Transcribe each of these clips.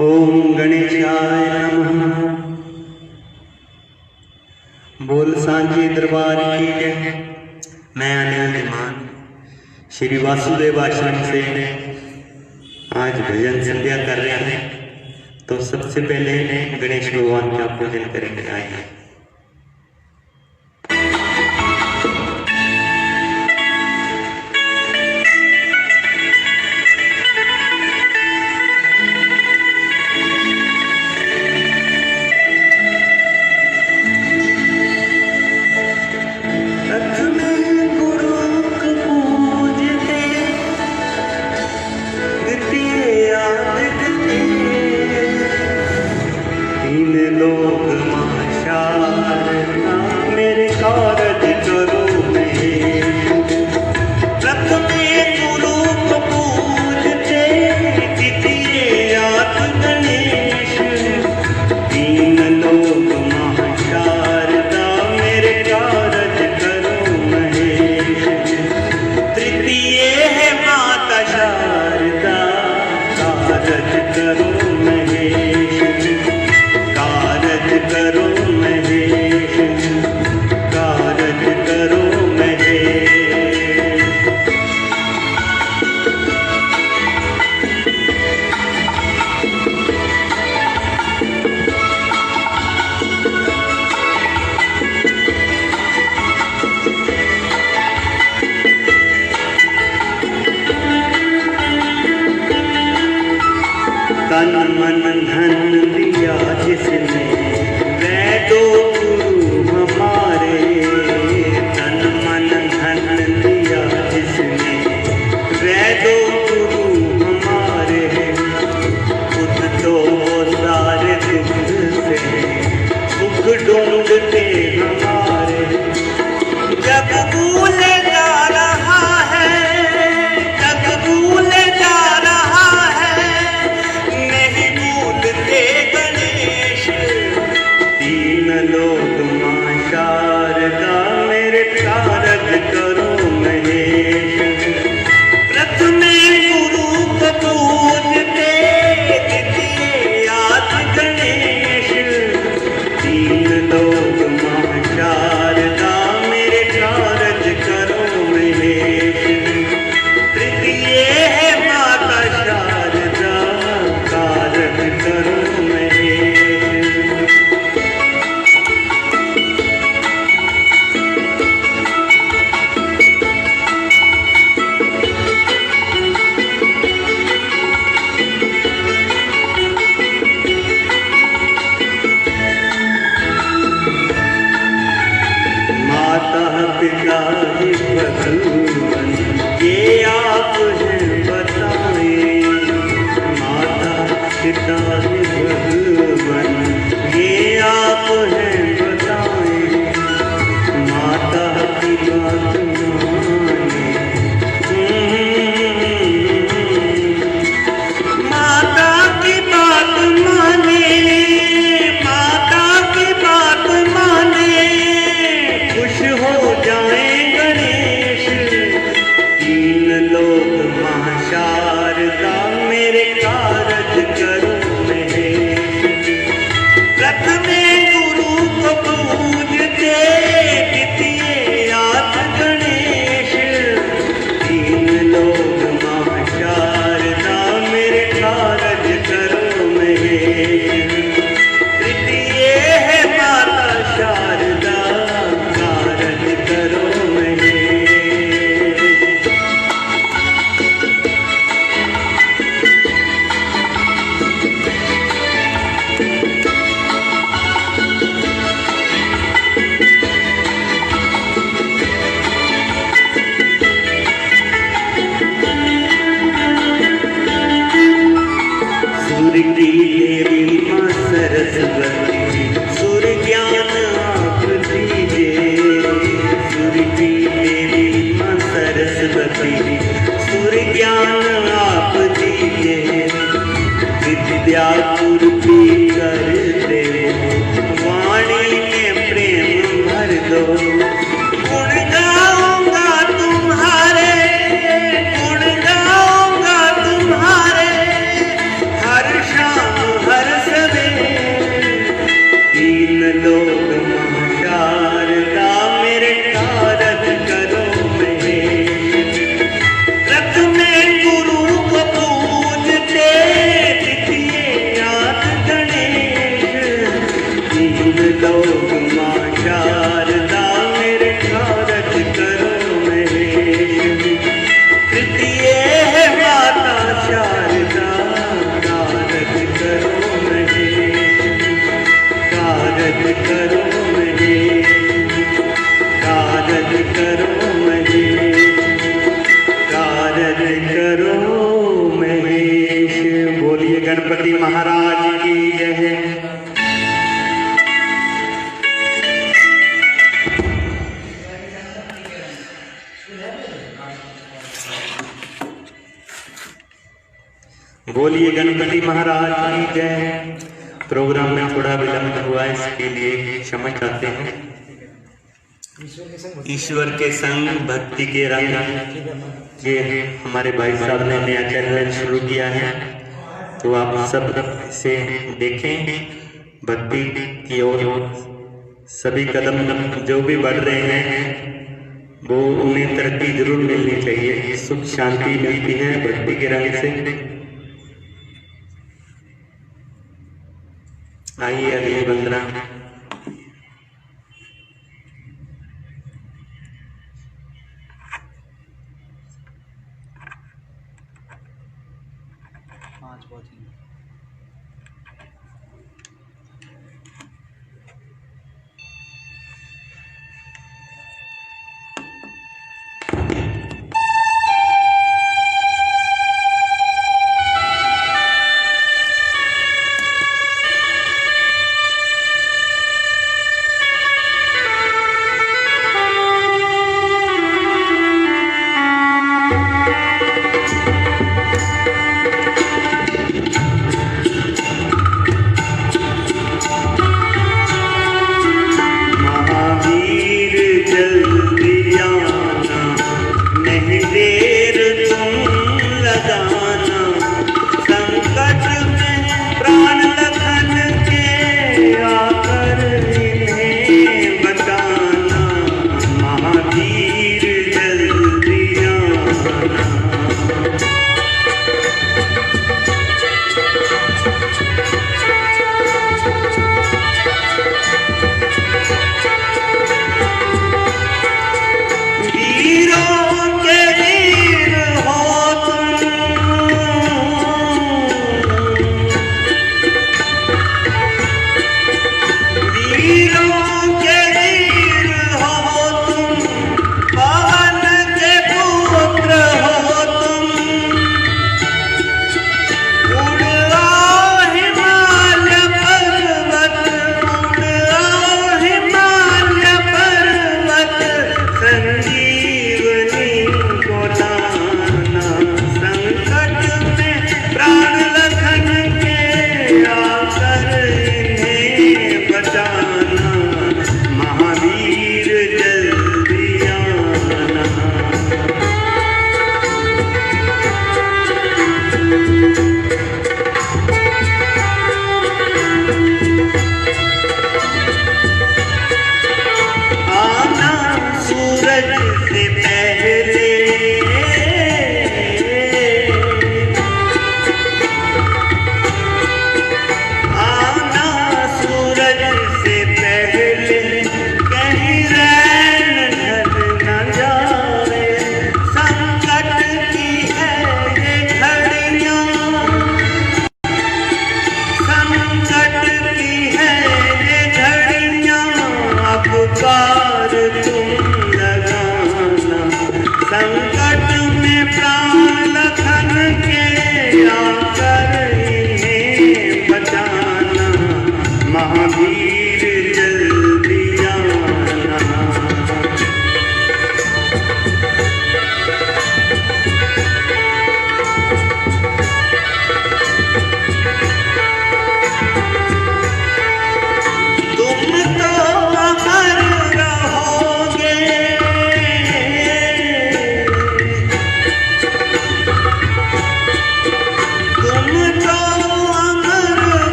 ओम गणेशाय नमः। बोल सांची दरबार की जय। मैं अनिल मान श्री वासुदेव आश्रम से आज भजन संध्या कर रहे हैं। तो सबसे पहले गणेश भगवान का पूजन करेंगे। आइए लोग माशाल्लाह मेरे कारज करो रथ में गुरु को पूजते द्वितीय याद गणेश। तीन लोग माशाल्लाह मेरे कारज करो महेश। तृतीय है माता शारदा कारज करो महेश। कारज करो महेश, कारज करो महेश। तन मन धन दिया जिसने वैदो गुरु हमारे। तन मन धन दिया जिसने वैदो गुरु हमारे। खुद तो सारे दुख से सुख ढूंढते हमारे। जब भूले जा रहा है, जब भूले जा रहा है, नहीं भूलते गणेश। तीन लोग मां शारदा मेरे कारज करो महेश। रथ में गुरु को पूजते द्वितीय याद गणेश। तीन लोग मां शारदा मेरे कारज करो महेश। तृतीय है माता शारदा कारज करो महेश। माता पिता ही भगवान ये आप हैं बताएं। माता पिता ही भगवान ये आप हैं बताएं। माता की बात माने, माता की बात माने, माता की बात माने, खुश हो जाए गणेश। तीन लोग मां शारदा मेरे कारज करो महेश। रथ में गुरु को पूजते द्वितीय याद गणेश। तीन लोग मां शारदा मेरे कारज करो महेश। तृतीय है माता शारदा कारज करो महेश। सूर्य की देवी मां सरस्वती सूर्य ज्ञान आप दीजिए। सूर्य की देवी मां सरस्वती सूर्य ज्ञान आप दीजिए। विद्या पूर्ति कर दे वाणी में प्रेम भर दो। गुण गाऊंगा तुम्हारे, गुण गाऊंगा तुम्हारे, हर शाम दिए है माता शारदा, कारज करो महेश, कारज करो महेश, कारज करो महेश, कारज करो महेश। बोलिए गणपति महाराज की जय। बोलिए गणपति महाराज की जय। प्रोग्राम में थोड़ा विलंब हुआ, इसके लिए क्षमा चाहते हैं। ईश्वर के संग भक्ति के रंग, ये हमारे भाई साहब ने नया चैनल शुरू किया है, तो आप सब से देखें। भक्ति की ओर सभी कदम जो भी बढ़ रहे हैं वो उन्हें तरक्की जरूर मिलनी चाहिए। सुख शांति मिलती है भक्ति के रंग से। आइए अगली वंदना।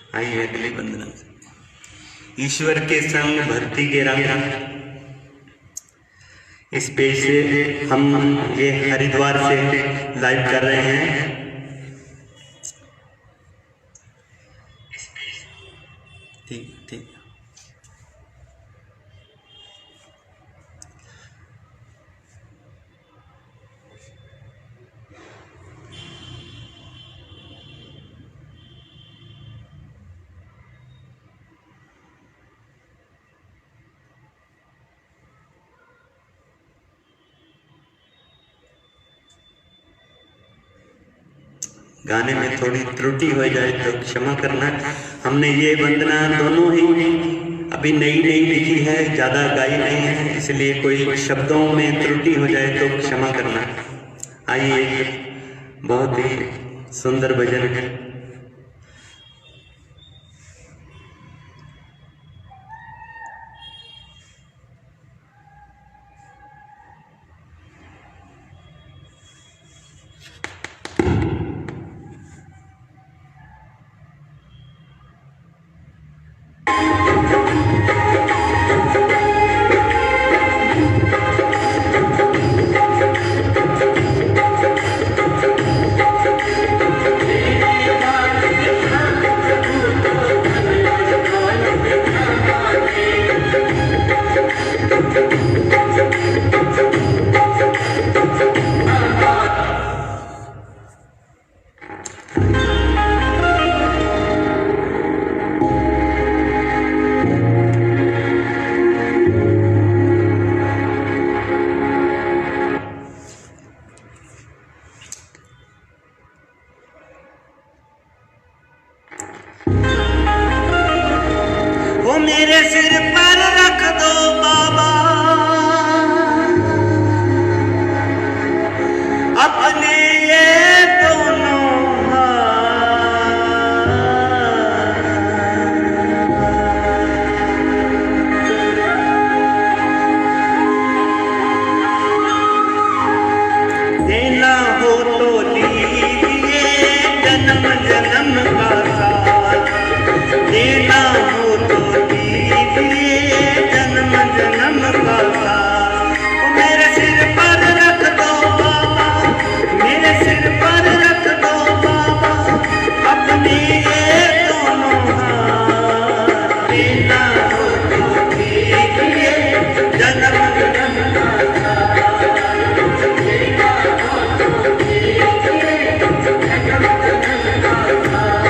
आइए अगली वंदना। ईश्वर के संग भक्ति के रंग, इस पेज से हम ये हरिद्वार से लाइव कर रहे हैं। ठीक ठीक। गाने में थोड़ी त्रुटि हो जाए तो क्षमा करना। हमने ये वंदना दोनों ही अभी नई नई लिखी है, ज़्यादा गाई नहीं है, इसलिए कोई शब्दों में त्रुटि हो जाए तो क्षमा करना। आइए, बहुत ही सुंदर भजन है। मेरे सिर पर रख दो बाबा अपने ये दोनों देना हो तो दीजिए जन्म जन्म का साथ, देना हो तो जन्म जन्म का साथ। मेरे सिर पर रख दो बाबा, मेरे सिर पर रख दो बाबा अपने ये दोनों हाथ, देना हो तो दीजिए जन्म जन्म का साथ, देना हो तो दीजिए जन्म जन्म का साथ।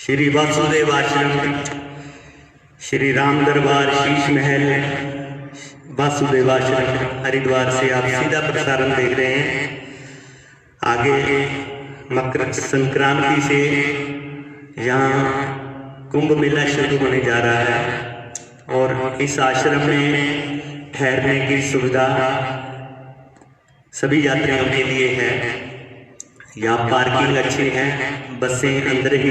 श्री वासुदेव आश्रम, श्री राम दरबार, शीश महल, वासुदेव आश्रम हरिद्वार से आप सीधा प्रसारण देख रहे हैं। आगे मकर संक्रांति से यहाँ कुंभ मेला शुरू होने जा रहा है और इस आश्रम में ठहरने की सुविधा सभी यात्रियों के लिए है। यहाँ पार्किंग अच्छी है, बसें अंदर ही,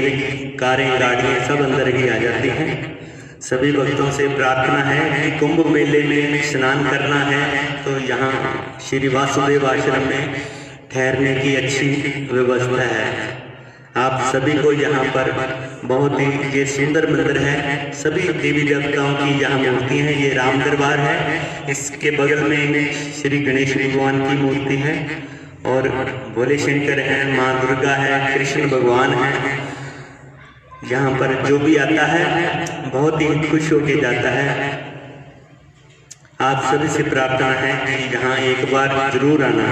कारें गाड़ियाँ सब अंदर ही आ जाती हैं। सभी भक्तों से प्रार्थना है कि कुंभ मेले में स्नान करना है तो यहाँ श्री वासुदेव आश्रम में ठहरने की अच्छी व्यवस्था है। आप सभी को यहाँ पर बहुत ही ये सुंदर मंदिर है, सभी देवी देवताओं की यहाँ मूर्ति है। ये राम दरबार है, इसके बगल में श्री गणेश भगवान की मूर्ति है और भोले शंकर है, माँ दुर्गा है, कृष्ण भगवान है। यहाँ पर जो भी आता है बहुत ही खुश होके जाता है। आप सभी से प्रार्थना है कि यहाँ एक बार जरूर आना।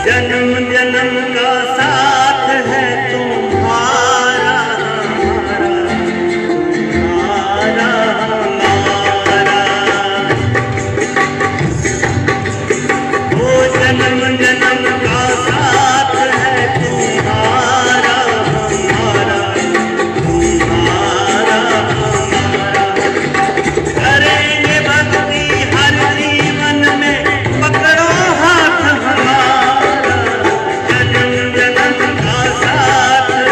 जन्म जन्म का साथ है तुम्हारा, तुम्हारा हमारा। वो जन्म जन्म का साथ है तुम्हारा हमारा, तुम्हारा हमारा। करेंगे भक्ति हर जीवन में, पकड़ो हाथ हमारा। जन्म जन्म का साथ है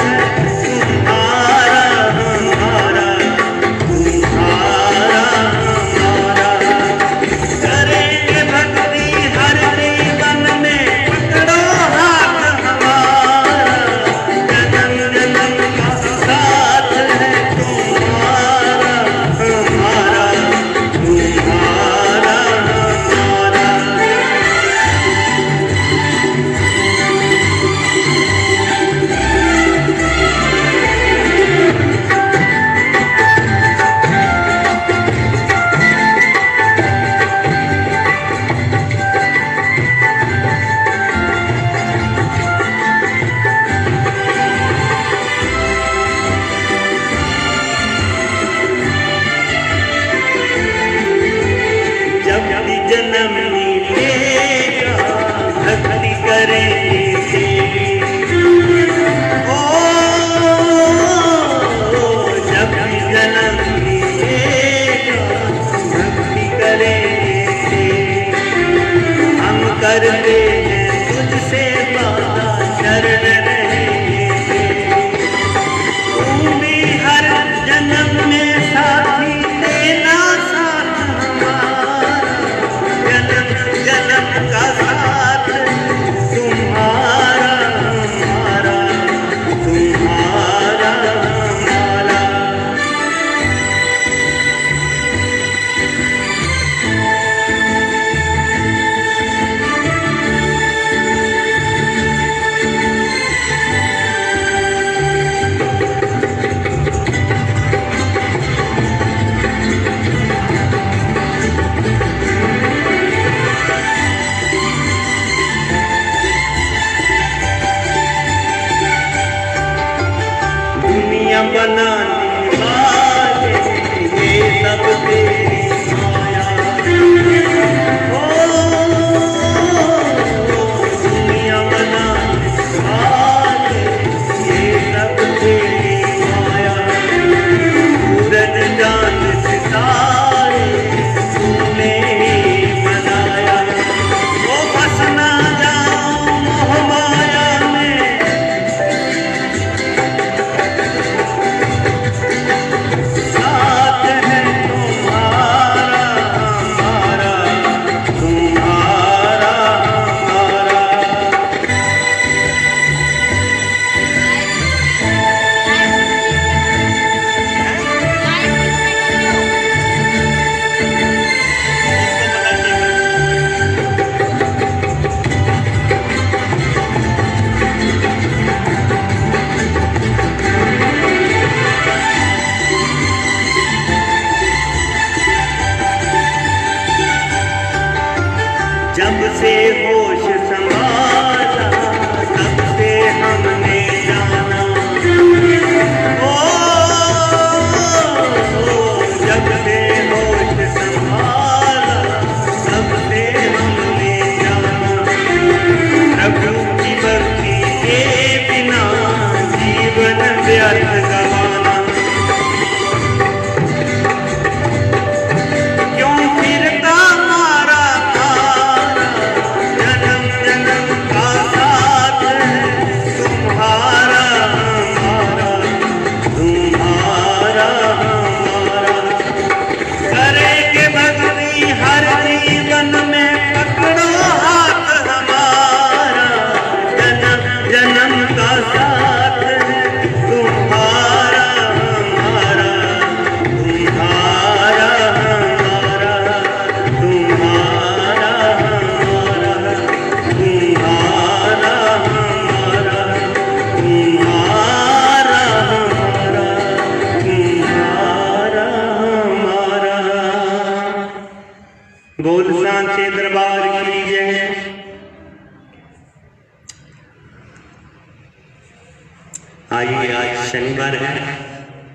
आइए, आज शनिवार है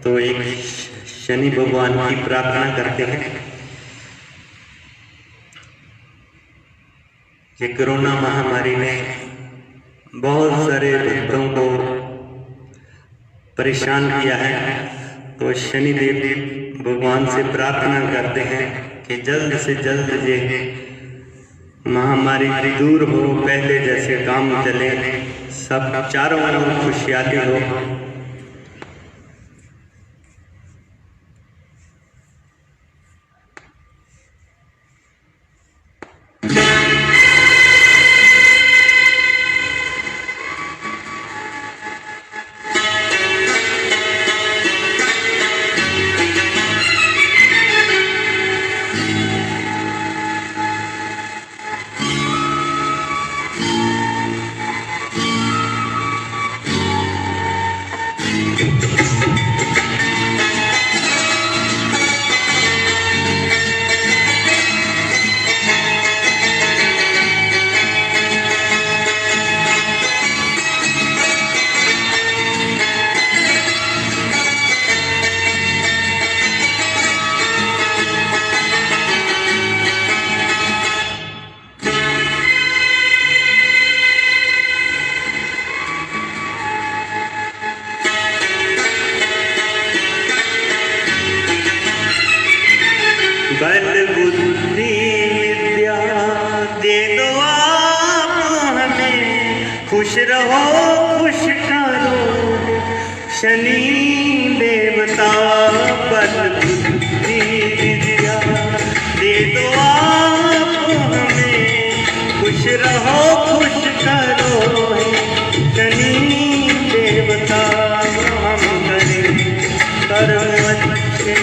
तो एक शनि भगवान की प्रार्थना करते हैं। ये कोरोना महामारी ने बहुत सारे भक्तों को परेशान किया है, तो शनिदेव भगवान से प्रार्थना करते हैं कि जल्द से जल्द ये महामारी दूर हो, पहले जैसे काम चले, सब चारों ओर खुशहाली हो। बल बुद्धि विद्या दे दो आप हमें, खुश रहो खुश करो शनि देवता। बल बुद्धि विद्या दे दो आप हमें, खुश रहो खुश करो शनि देवता। हम करें कर्म अच्छे,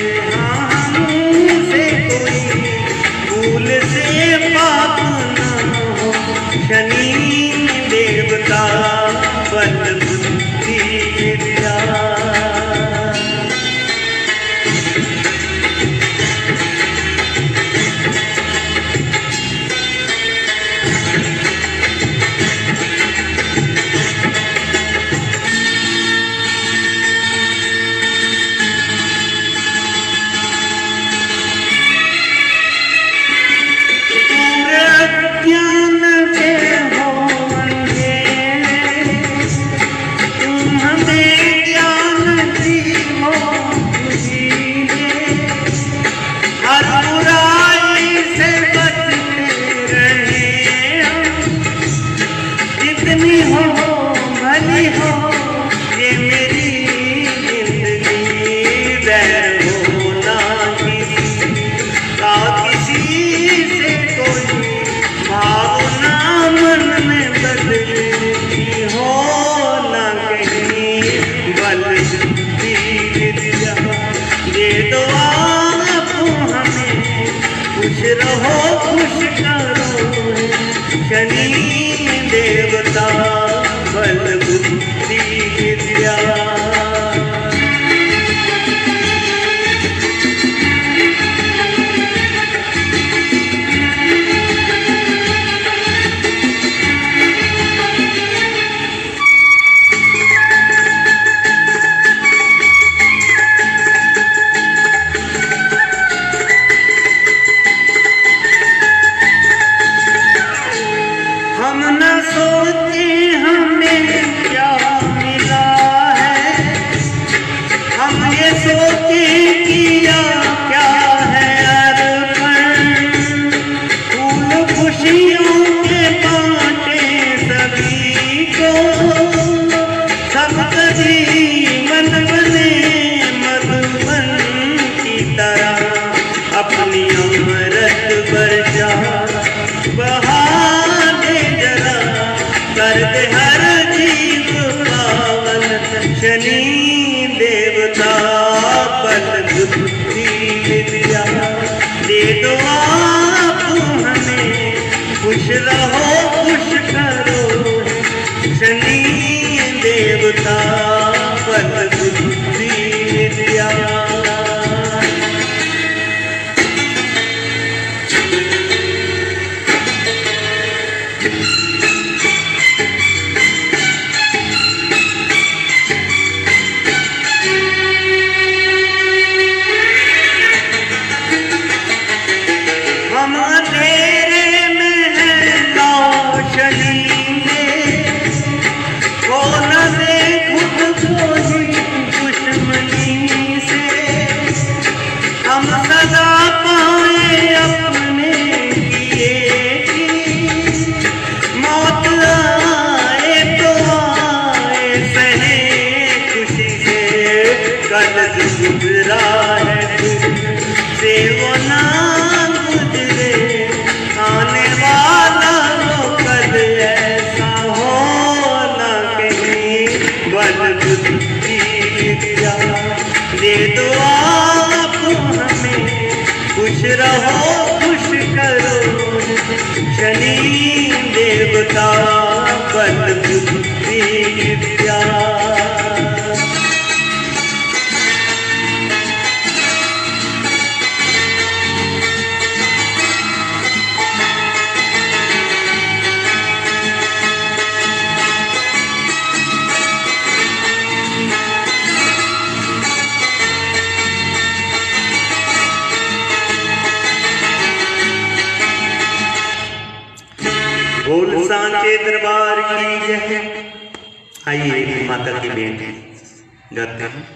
भूल से पाप न हो शनि देवता। बल बुद्धि विद्या शनि देवता। बल बुद्धि विद्या हम न सोचे हमें क्या मिला है, हम ये सोचे किया क्या है अर्पण। फूल खुशियों के बांटे सभी को, सबका जीवन बने मधुबन की तरह। अपनी अमृत बरसा बहा कर सांचे दरबार की जय। आइए माता की बेटी गाते हैं।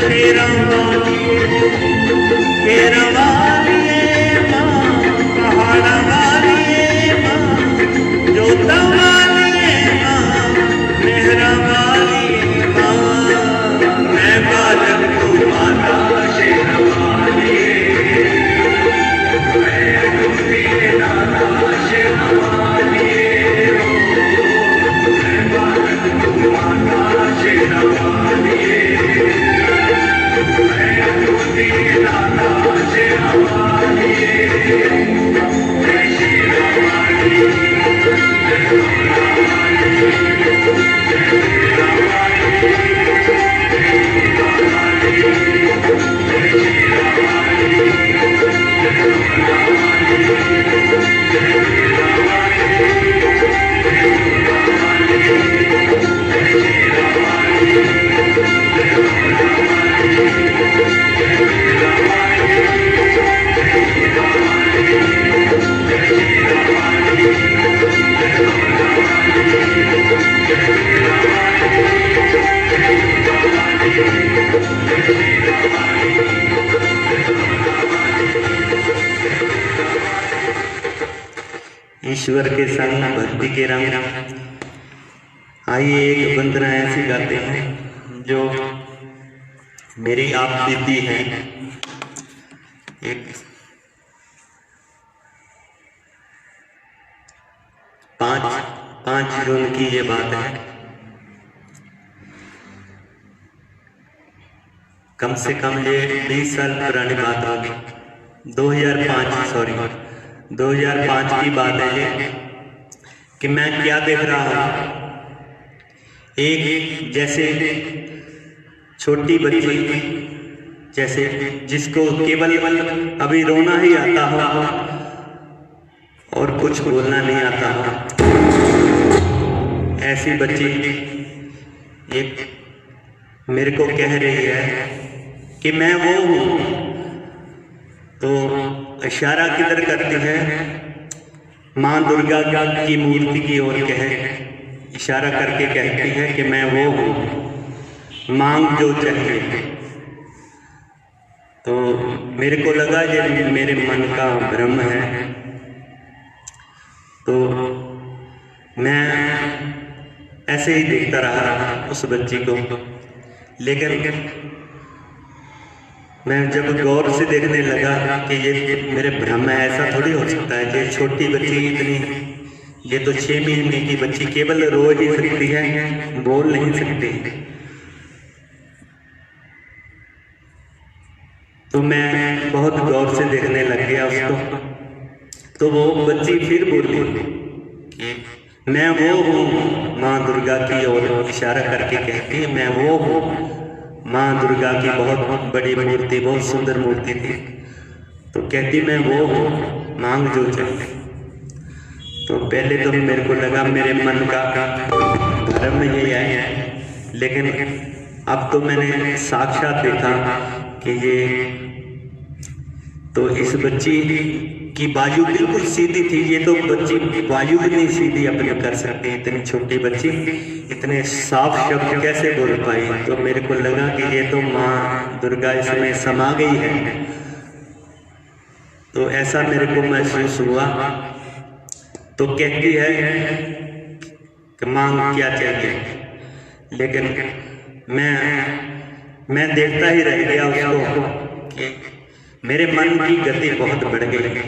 शेरा शेरा वालिए माँ, पहाड़ा वालिए माँ, जोता वालिए माँ, मेहरा वालिए माँ, मैं बालक तू माता शेरा वालिए, मैं दूती नाना शेरा वालिए, मैं बालक तू माता शेरा वालिए, मैं दूती नाना शेरा वालिए, मैं शेरा वालिए, ईश्वर के संग भक्ति के रंग। आइए एक वंदना ऐसी गाते हैं जो मेरी आप दीदी है। एक 5 जून की ये बात है। कम से कम ये 20 साल पुरानी बात होगी। 2005 की बात है ये कि मैं क्या देख रहा हूँ। एक जैसे छोटी बच्ची, जैसे जिसको केवल अभी रोना ही आता हो और कुछ बोलना नहीं आता हो, ऐसी बच्ची एक मेरे को कह रही है कि मैं वो हूँ। तो इशारा किधर करती है? माँ दुर्गा की मूर्ति की ओर इशारा करके कहती है कि मैं वो हूँ, मांग जो चाहिए। तो मेरे को लगा ये मेरे मन का भ्रम है। तो मैं ऐसे ही देखता रहा उस बच्ची को, लेकिन मैं जब गौर से देखने लगा कि ये मेरे भ्रम है, ऐसा थोड़ी हो सकता है। ये छोटी बच्ची इतनी, ये तो 6 महीने की बच्ची केवल रो ही सकती है, बोल नहीं सकती। तो मैं बहुत गौर से देखने लग गया उसको। तो वो बच्ची फिर बोली कि मैं वो हूँ, माँ दुर्गा की ओर इशारा करके कहती है मैं वो हूँ। माँ दुर्गा की बहुत बड़ी मूर्ति, बहुत सुंदर मूर्ति थी। तो कहती मैं वो हूँ, मांग जो चाहिए। तो पहले तो मेरे को लगा मेरे मन का भ्रम यही है, लेकिन अब तो मैंने साक्षात देखा कि ये तो इस बच्ची की बाजू बिल्कुल सीधी थी। ये तो बच्ची बाजू भी नहीं सीधी अपनी कर सकती, इतनी छोटी बच्ची इतने साफ शब्द कैसे बोल पाई। तो मेरे को लगा कि ये तो माँ दुर्गा इसमें समा गई है। तो ऐसा मेरे को महसूस हुआ। तो कहती है कि मांग क्या चाहिए, लेकिन मैं देखता ही रह गया उसको कि मेरे मन की गति बहुत बढ़ गई।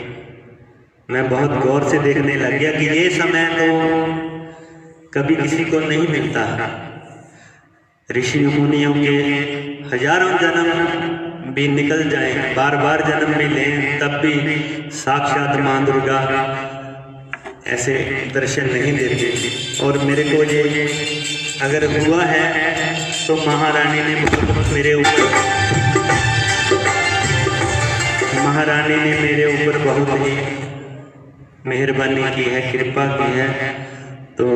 मैं बहुत गौर से देखने लग गया कि ये समय तो कभी किसी को नहीं मिलता। ऋषि मुनियों के हजारों जन्म भी निकल जाएं, बार बार जन्म भी लें, तब भी साक्षात माँ दुर्गा ऐसे दर्शन नहीं देती। और मेरे को ये अगर हुआ है तो महारानी ने मेरे ऊपर बहुत ही मेहरबानी की है, कृपा की है। तो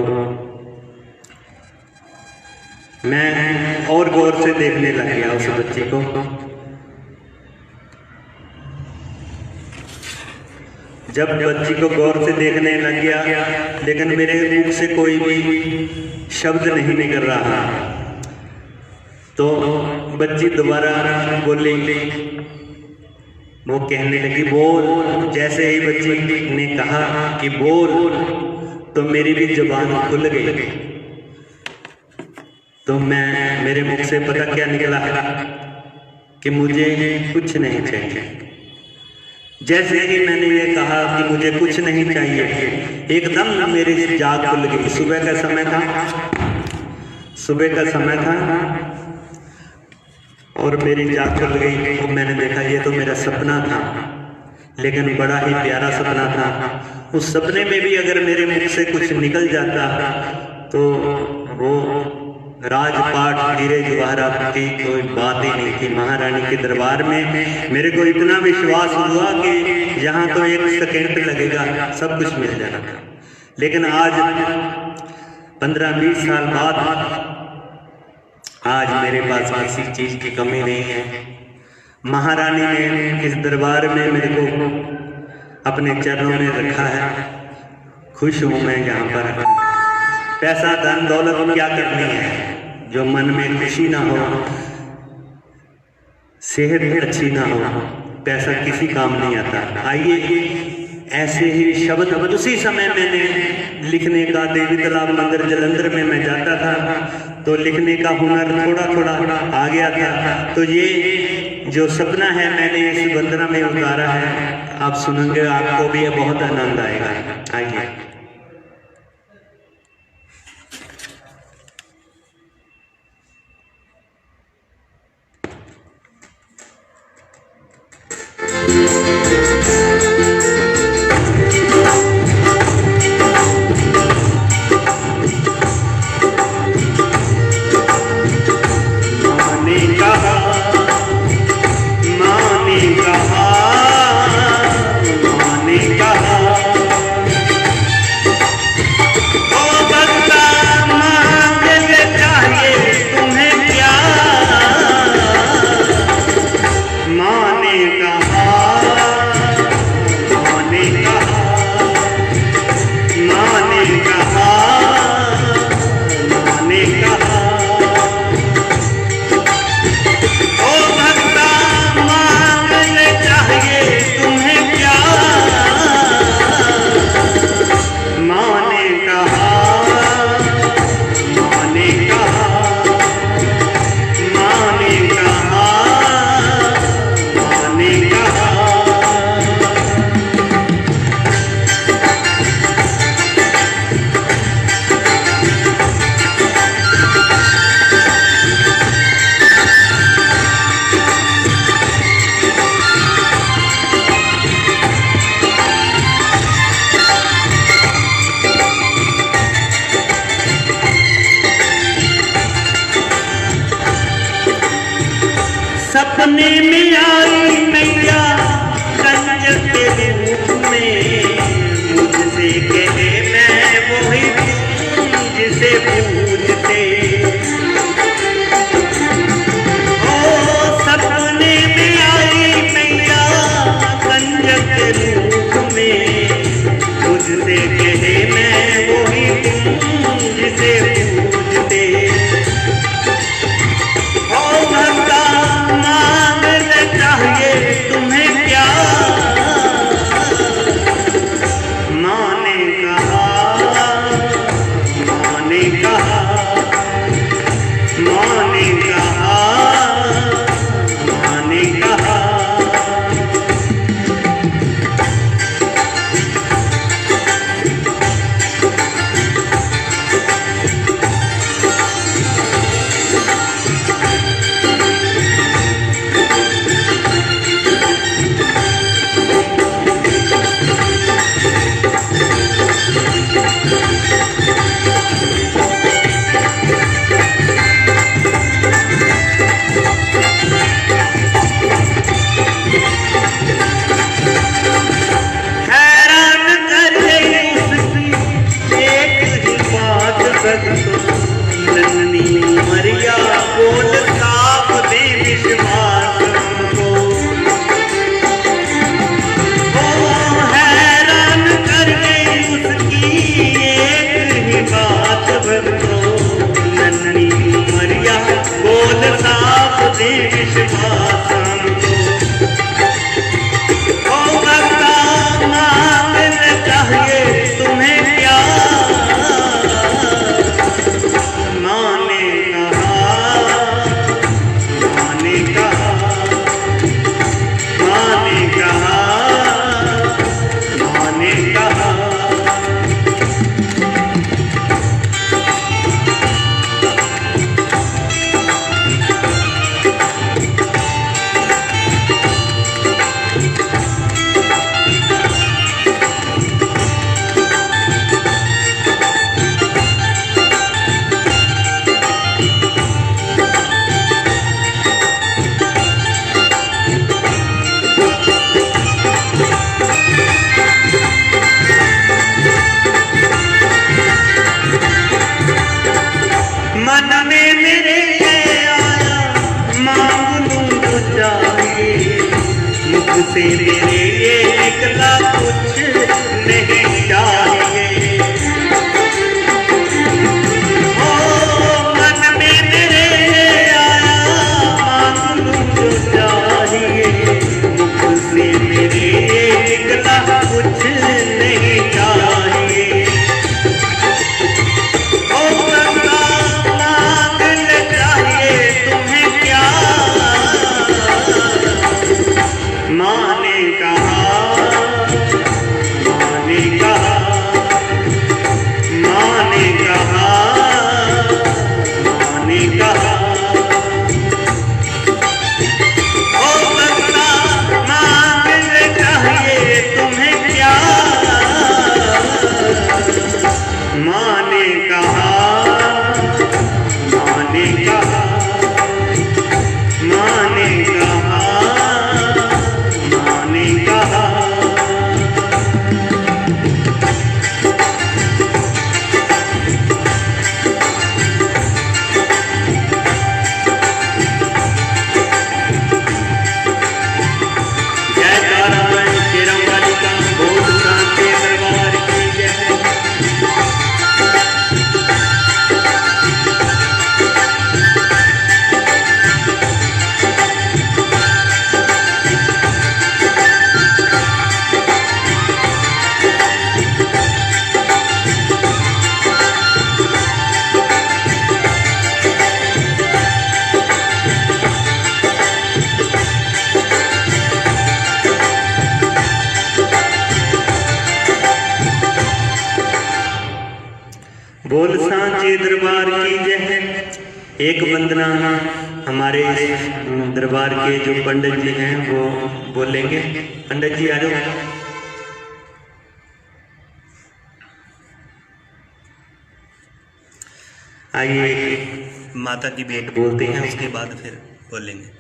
मैं और गौर से देखने लग गया उस बच्ची को। जब बच्ची को गौर से देखने लग गया, लेकिन मेरे मुख से कोई भी शब्द नहीं निकल रहा। तो बच्ची दोबारा बोली, वो कहने लगी बोल। जैसे ही बच्ची ने कहा कि बोल तो मेरी भी जुबान खुल गई। तो मेरे मुख से पता क्या निकला कि मुझे कुछ नहीं चाहिए। जैसे ही मैंने ये कहा कि मुझे कुछ नहीं चाहिए, एकदम मेरी जाग खुल गई। सुबह का समय था और मेरी जाग खुल गई। तो मैंने देखा ये तो मेरा सपना था, लेकिन बड़ा ही प्यारा सपना था। उस सपने में भी अगर मेरे मुख से कुछ निकल जाता तो वो राजपाट हीरे जवाहरात की कोई बात ही नहीं थी। महारानी के दरबार में मेरे को इतना विश्वास हुआ कि यहाँ तो एक सेकंड लगेगा, सब कुछ मिल जाना। लेकिन आज 15-20 साल बाद आज मेरे पास किसी चीज की कमी नहीं है। महारानी ने इस दरबार में मेरे को अपने चरणों में रखा है। खुश हूं मैं यहाँ पर। पैसा धन दौलत क्या करनी है, जो मन में खुशी ना हो, सेहत अच्छी ना हो, पैसा किसी काम नहीं आता। आइए ऐसे ही शब्द उसी समय मैंने लिखने का, देवी तालाब मंदिर जलंधर में मैं जाता था तो लिखने का हुनर थोड़ा थोड़ा आ गया था। तो ये जो सपना है मैंने इस वंदना में उतारा है। आप सुनेंगे, आपको भी बहुत आनंद आएगा। आइए। सपने में आई मैया कंजर के रूप में, मुझसे कहे मैं वही जिसे पूजते। ओ सपने में आई मैया कंजर के रूप में, मुझसे कहे मैं वही जिसे पूजते। बोल साफ दे विश्वास हमको। ओ भक्ता मांगने चाहिए तुम्हें क्या, माँ ने कहा, माँ ने कहा, माँ ने कहा, माँ ने कहा। मन में मेरे आया मांग लूं जो चाहिए, मुख से मेरे एकला कुछ नहीं चाहिए। ओ मन में मेरे आया मांग लूं जो चाहिए, मुख से मेरे एकला कुछ नहीं चाहिए। माँ ने कहा, माँ ने कहा, माँ ने कहा, माँ ने कहा। ओ भक्ता मांगने चाहिए तुम्हें क्या, माँ ने कहा, माँ ने कहा, माँ ने कहा, माँ ने कहा। जय तारामण शेरों वाली का बोल सांचे दरबार की जय। बोल सांचे दरबार की जय। एक वंदना हमारे दरबार के जो पंडित जी हैं वो बोलेंगे। पंडित जी आ जाओ। आइए माता की भेंट बोलते हैं, उसके बाद फिर बोलेंगे।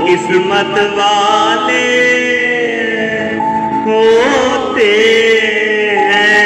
किस्मत वाले होते हैं।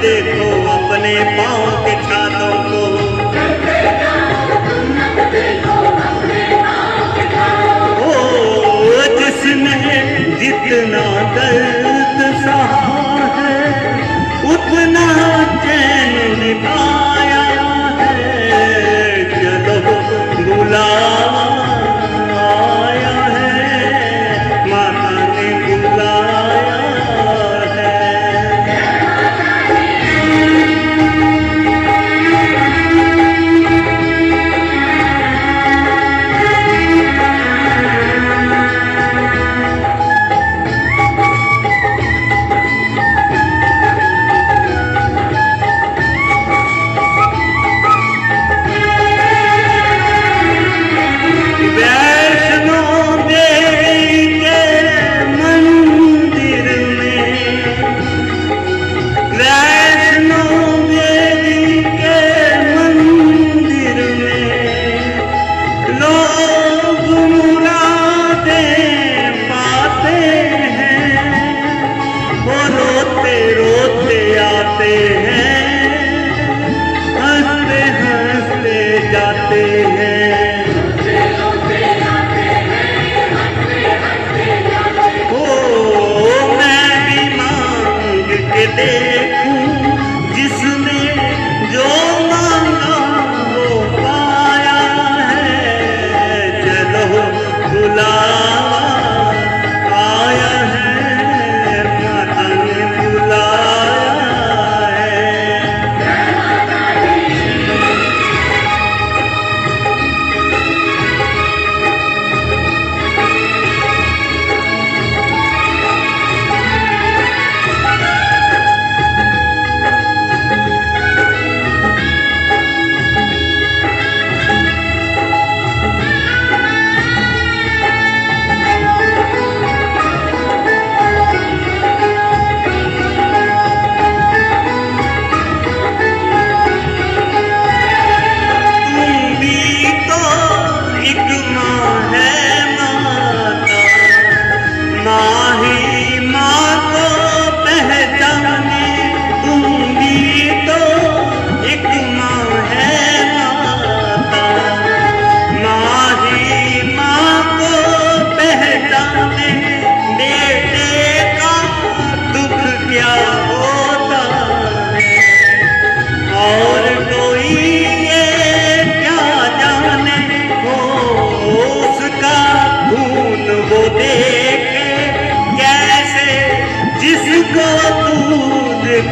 देखो अपने पाँव के छालों को, ओ जिसने जितना दर्द सहा है उतना चैन निभाया है। चलो बुलावा आया है, माता ने बुलाया है।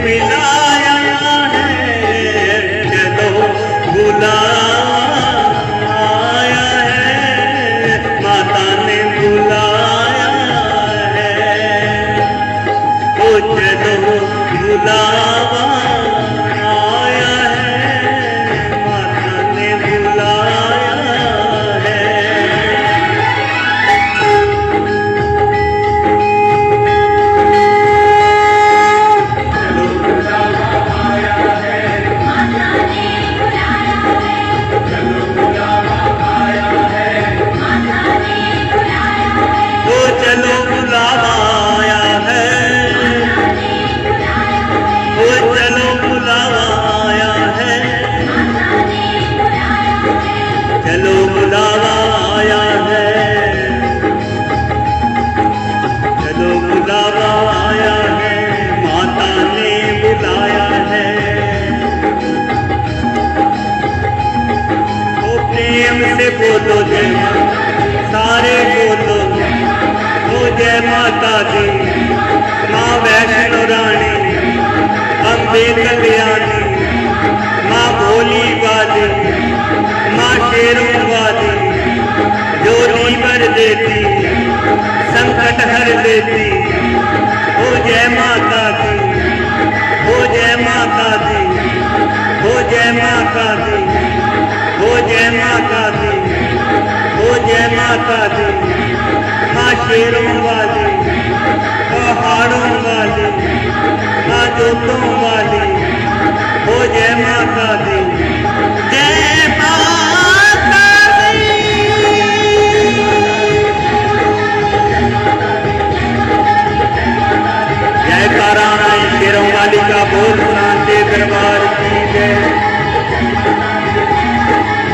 पिलाया है, चलो बुलाया आया है, माता ने बुलाया है। ओ चलो बुलावा आया है, माता ने बुलाया है। बोलो जय सारे बोलो, ओ जय माता दी, माँ वैष्णो रानी, अम्बे कल्याणी, माँ भोली वाली, माँ शेरों वाली, जोड़ी भर देती, संकट हर देती। ओ जय माता दी, ओ जय माता दी, ओ जय माता दी, ओ जय माता दी, ओ जय माता दी। माँ शेरों वाली, पहाड़ों वाली, माँ जोतों वाली, ओ जय माता दी, जय माता दी। जय कारा शेरों वाली का बोल शांति। दरबार की जय।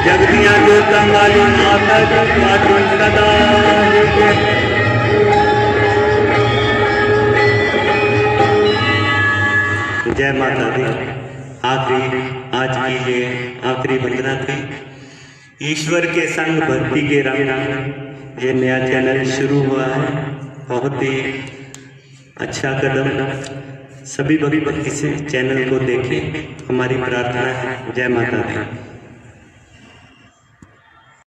जगदिया जोता वाली माता की पाटन सदा जय। जय माता दी। आखिरी आज की ये आखिरी वंदना थी। ईश्वर के संग भक्ति के रंग, ये नया चैनल शुरू हुआ है, बहुत ही अच्छा कदम। सभी भक्त इस चैनल को देखें, हमारी प्रार्थना है। जय माता दी।